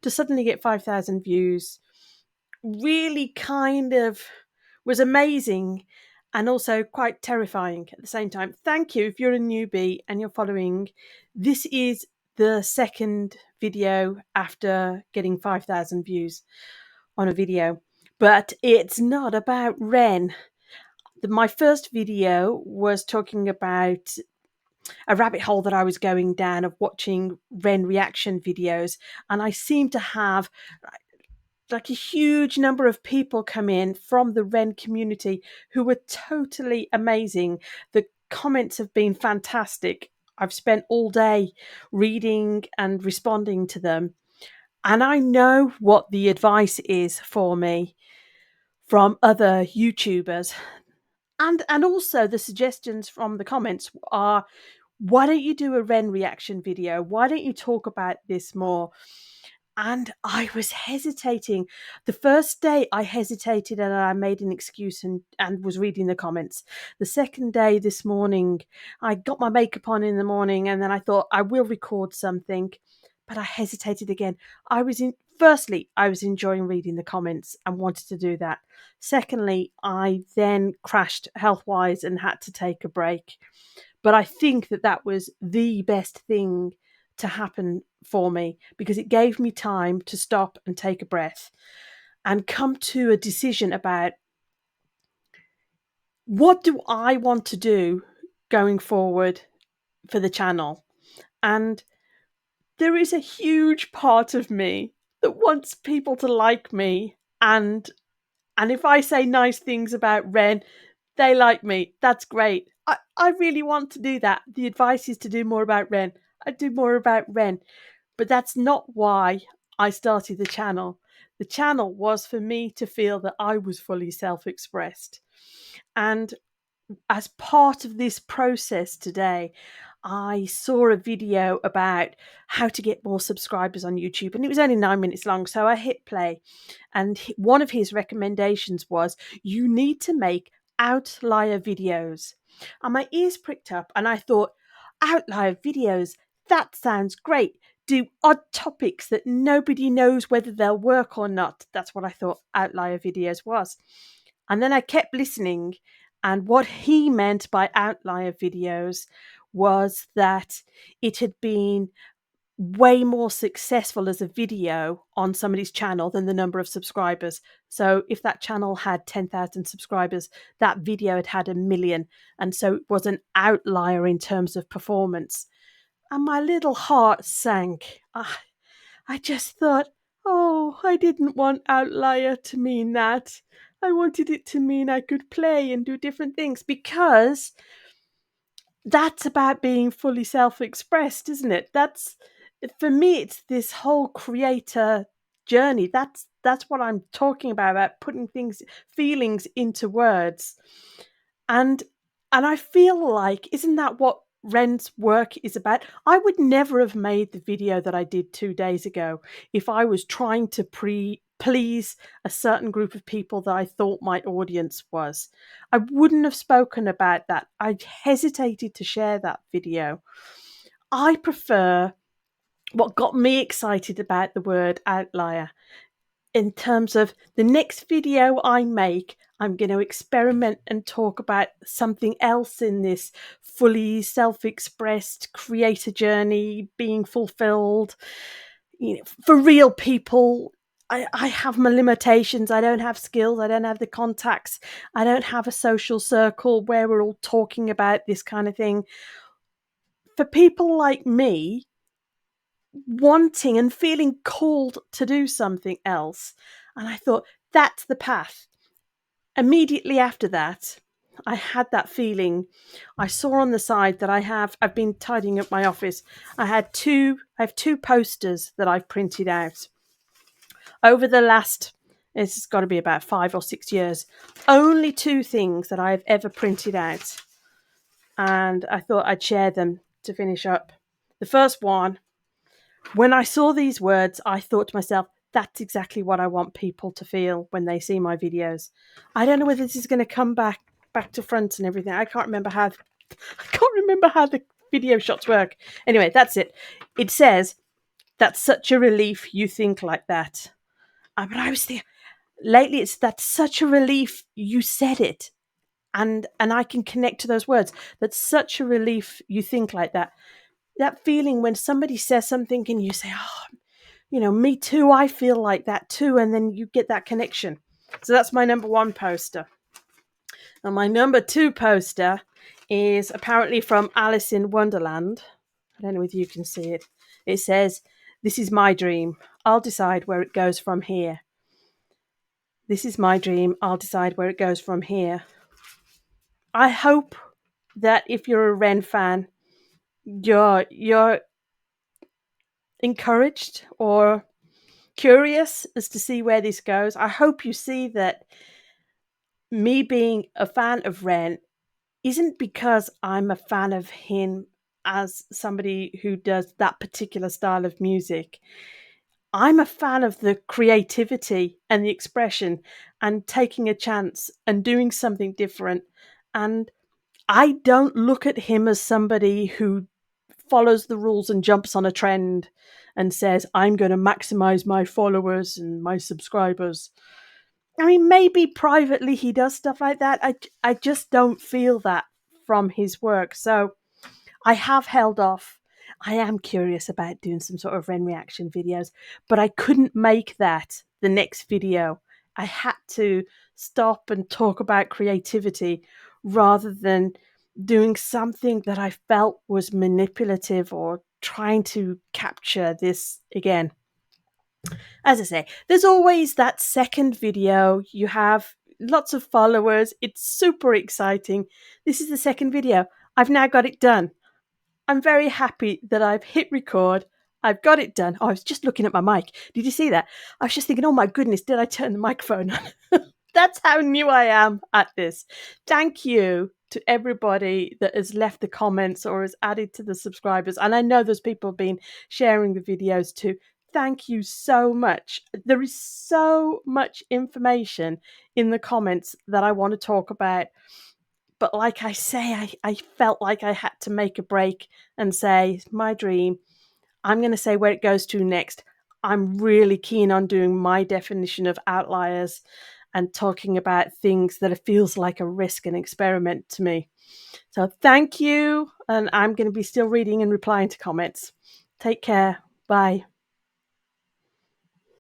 to suddenly get 5,000 views really kind of was amazing and also quite terrifying at the same time. Thank you if you're a newbie and you're following. This is the second video after getting 5,000 views on a video, but it's not about Ren. My first video was talking about a rabbit hole that I was going down of watching Ren reaction videos, and I seem to have like a huge number of people come in from the Ren community who were totally amazing. The comments have been fantastic. I've spent all day reading and responding to them. And I know what the advice is for me from other YouTubers. And also the suggestions from the comments are, why don't you do a Ren reaction video? Why don't you talk about this more? And I was hesitating. The first day I hesitated and I made an excuse and was reading the comments. The second day this morning, I got my makeup on in the morning and then I thought I will record something, but I hesitated again. Firstly, I was enjoying reading the comments and wanted to do that. Secondly, I then crashed health-wise and had to take a break. But I think that was the best thing to happen for me because it gave me time to stop and take a breath and come to a decision about what do I want to do going forward for the channel. And there is a huge part of me that wants people to like me, and if I say nice things about Ren, they like me. That's great. I really want to do that. The advice is to do more about Ren. I do more about Ren. But that's not why I started the channel. The channel was for me to feel that I was fully self-expressed. And as part of this process today, I saw a video about how to get more subscribers on YouTube, and it was only 9 minutes long, so I hit play. And one of his recommendations was, you need to make outlier videos. And my ears pricked up and I thought, outlier videos, that sounds great. Do odd topics that nobody knows whether they'll work or not. That's what I thought outlier videos was. And then I kept listening, and what he meant by outlier videos was that it had been way more successful as a video on somebody's channel than the number of subscribers. So if that channel had 10,000 subscribers, that video had had 1 million. And so it was an outlier in terms of performance. And my little heart sank. I just thought, oh, I didn't want outlier to mean that. I wanted it to mean I could play and do different things, because that's about being fully self-expressed, isn't it? That's, for me, it's this whole creator journey. That's what I'm talking about putting feelings into words. And I feel like, isn't that what Ren's work is about? I would never have made the video that I did 2 days ago if I was trying to please a certain group of people that I thought my audience was. I wouldn't have spoken about that. I hesitated to share that video. I prefer, what got me excited about the word outlier, in terms of the next video I make, I'm going to experiment and talk about something else in this fully self-expressed creator journey, being fulfilled, for real people. I have my limitations. I don't have skills. I don't have the contacts. I don't have a social circle where we're all talking about this kind of thing. For people like me, wanting and feeling called to do something else. And I thought, that's the path. Immediately after that, I had that feeling. I saw on the side that I've been tidying up my office. I have two posters that I've printed out over the last, it's got to be about 5 or 6 years. Only 2 things that I've ever printed out. And I thought I'd share them to finish up. The first one, when I saw these words, I thought to myself, that's exactly what I want people to feel when they see my videos. I don't know whether this is going to come back to front and everything. I can't remember how the video shots work. Anyway, that's it. It says, That's such a relief you think like that. But I was thinking, lately, that's such a relief you said it. And I can connect to those words. That's such a relief you think like that. That feeling when somebody says something and you say, oh, me too, I feel like that too. And then you get that connection. So that's my number one poster. And my number two poster is apparently from Alice in Wonderland. I don't know if you can see it. It says, "This is my dream. I'll decide where it goes from here. This is my dream. I'll decide where it goes from here." I hope that if you're a Ren fan, you're encouraged or curious as to see where this goes. I hope you see that me being a fan of Ren isn't because I'm a fan of him as somebody who does that particular style of music. I'm a fan of the creativity and the expression and taking a chance and doing something different. And I don't look at him as somebody who follows the rules and jumps on a trend and says, I'm going to maximize my followers and my subscribers. I mean, maybe privately he does stuff like that. I just don't feel that from his work. So I have held off. I am curious about doing some sort of Ren reaction videos, but I couldn't make that the next video. I had to stop and talk about creativity rather than doing something that I felt was manipulative or trying to capture this again. As I say, there's always that second video. You have lots of followers. It's super exciting. This is the second video. I've now got it done. I'm very happy that I've hit record. I've got it done. Oh, I was just looking at my mic. Did you see that? I was just thinking, oh my goodness, did I turn the microphone on? That's how new I am at this. Thank you to everybody that has left the comments or has added to the subscribers. And I know there's people been sharing the videos too. Thank you so much. There is so much information in the comments that I want to talk about. But like I say, I felt like I had to make a break and say, my dream, I'm going to say where it goes to next. I'm really keen on doing my definition of outliers and talking about things that it feels like a risk and experiment to me. So thank you. And I'm going to be still reading and replying to comments. Take care. Bye.